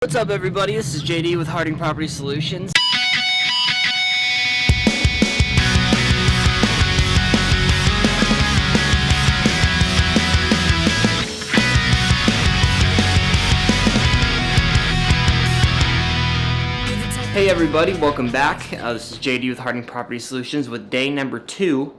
What's up, everybody? This is JD with Harding Property Solutions. Hey everybody, welcome back. This is JD with Harding Property Solutions with day number 2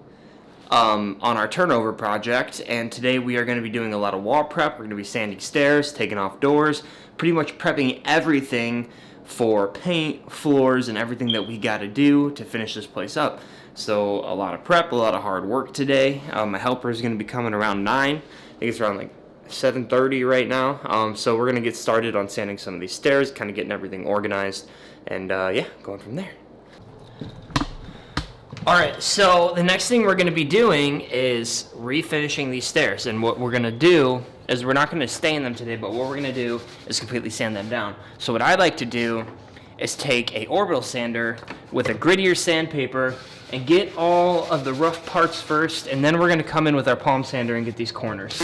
on our turnover project, and today we are going to be doing a lot of wall prep. We're going to be sanding stairs, taking off doors, pretty much prepping everything for paint, floors, and everything that we got to do to finish this place up. So a lot of prep, a lot of hard work today. My helper is going to be coming around 9. I think it's around like 7:30 right now. So we're going to get started on sanding some of these stairs, kind of getting everything organized, and yeah, going from there. Alright, so the next thing we're going to be doing is refinishing these stairs, and what we're going to do is we're not going to stain them today, but what we're going to do is completely sand them down. So what I like to do is take a orbital sander with a grittier sandpaper and get all of the rough parts first, and then we're going to come in with our palm sander and get these corners.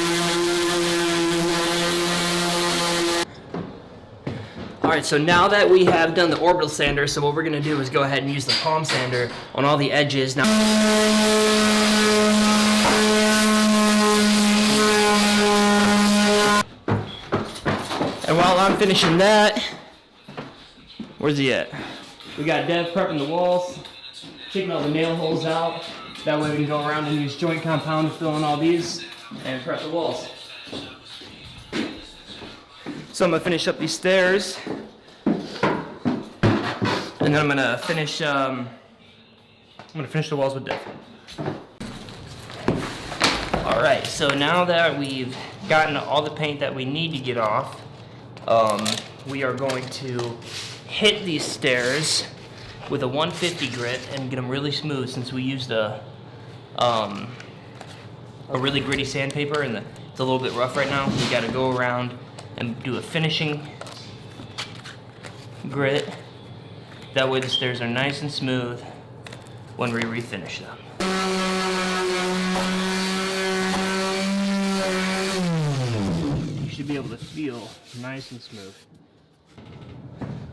Alright, so now that we have done the orbital sander, so what we're going to do is go ahead and use the palm sander on all the edges. Now, and while I'm finishing that, where's he at? We got Dev prepping the walls, taking all the nail holes out. That way we can go around and use joint compound to fill in all these and prep the walls. So I'm gonna finish up these stairs, and then I'm gonna finish the walls with Dev. All right, so now that we've gotten all the paint that we need to get off, we are going to hit these stairs with a 150 grit and get them really smooth, since we used a really gritty sandpaper and it's a little bit rough right now. We got to go around and do a finishing grit. That way the stairs are nice and smooth when we refinish them. You should be able to feel nice and smooth.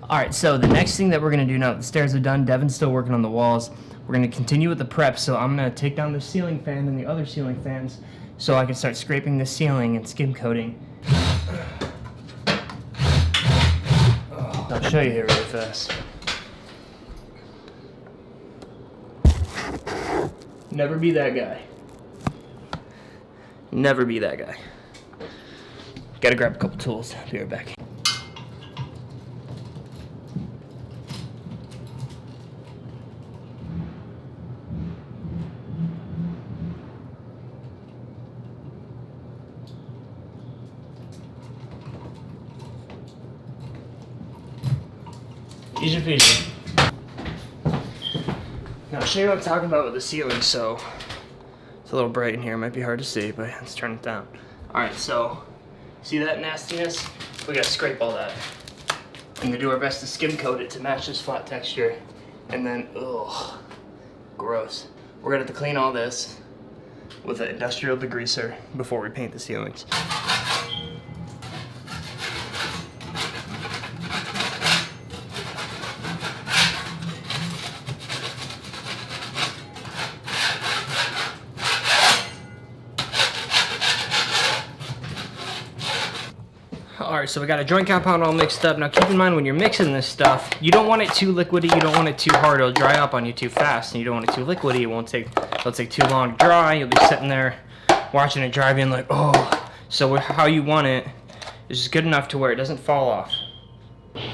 Alright, so the next thing that we're going to do now that the stairs are done, Devin's still working on the walls, we're going to continue with the prep. So I'm going to take down the ceiling fan and the other ceiling fans so I can start scraping the ceiling and skim coating. I'll show you here really fast. Never be that guy. Never be that guy. Gotta grab a couple tools. Be right back. Easy peasy. Now I'll show you what I'm talking about with the ceiling. So it's a little bright in here, it might be hard to see, but let's turn it down. Alright, so see that nastiness? We gotta scrape all that. I'm gonna do our best to skim coat it to match this flat texture. And then, ugh, gross. We're gonna have to clean all this with an industrial degreaser before we paint the ceilings. Alright, so we got a joint compound all mixed up. Now keep in mind when you're mixing this stuff, you don't want it too liquidy, you don't want it too hard, it'll dry up on you too fast, and you don't want it too liquidy, it'll take too long to dry, you'll be sitting there watching it dry being like, oh. So how you want it is just good enough to where it doesn't fall off. Get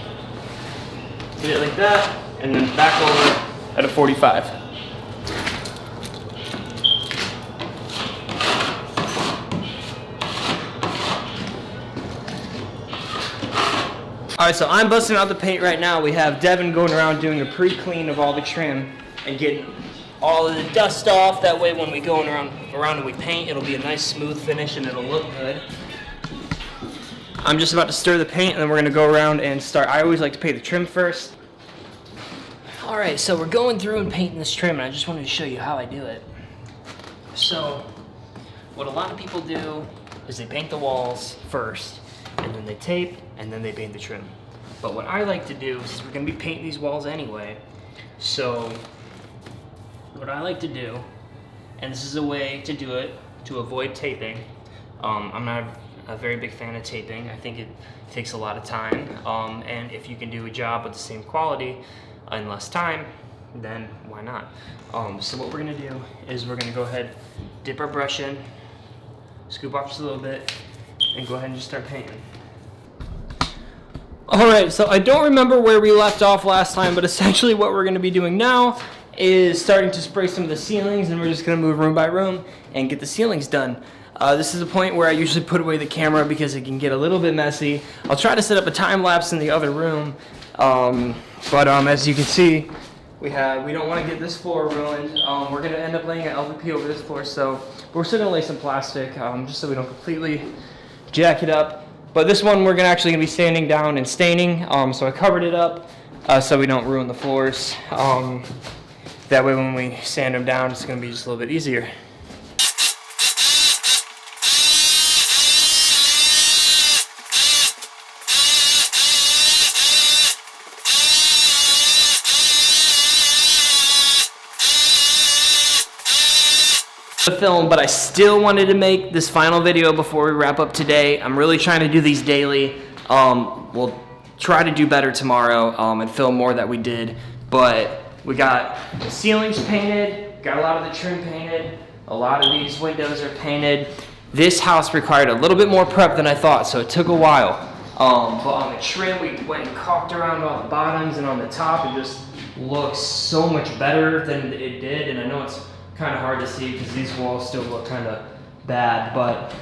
it like that, and then back over at a 45. Alright, so I'm busting out the paint right now. We have Devin going around doing a pre-clean of all the trim and getting all of the dust off. That way when we go around and we paint, it'll be a nice smooth finish and it'll look good. I'm just about to stir the paint and then we're going to go around and start. I always like to paint the trim first. Alright, so we're going through and painting this trim, and I just wanted to show you how I do it. So what a lot of people do is they paint the walls first, and then they tape, and then they paint the trim. But what I like to do is we're gonna be painting these walls anyway. So what I like to do, and this is a way to do it to avoid taping. I'm not a very big fan of taping. I think it takes a lot of time. And if you can do a job with the same quality in less time, then why not? So what we're gonna do is we're gonna go ahead, dip our brush in, scoop off just a little bit, and go ahead and just start painting. All right, so I don't remember where we left off last time, but essentially what we're gonna be doing now is starting to spray some of the ceilings, and we're just gonna move room by room and get the ceilings done. This is a point where I usually put away the camera because it can get a little bit messy. I'll try to set up a time lapse in the other room, but as you can see, we don't want to get this floor ruined. We're going to end up laying an LVP over this floor, so we're still going to lay some plastic just so we don't completely jack it up. But this one we're actually going to be sanding down and staining, so I covered it up so we don't ruin the floors. That way when we sand them down, it's going to be just a little bit easier. The film, but I still wanted to make this final video before we wrap up today. I'm really trying to do these daily. We'll try to do better tomorrow and film more that we did, but we got the ceilings painted, got a lot of the trim painted, a lot of these windows are painted. This house required a little bit more prep than I thought, so it took a while. But on the trim, we went and caulked around all the bottoms, and on the top it just looks so much better than it did. And I know it's kind of hard to see because these walls still look kind of bad, but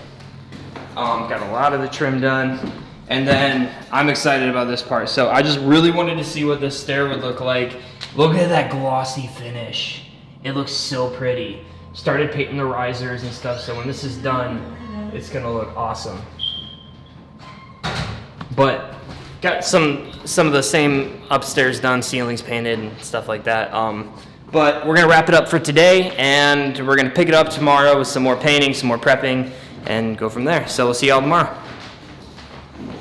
got a lot of the trim done. And then I'm excited about this part. So I just really wanted to see what this stair would look like. Look at that glossy finish. It looks so pretty. Started painting the risers and stuff, so when this is done, it's gonna look awesome. But got some of the same upstairs done, ceilings painted and stuff like that. But we're gonna wrap it up for today, and we're gonna pick it up tomorrow with some more painting, some more prepping, and go from there. So we'll see y'all tomorrow.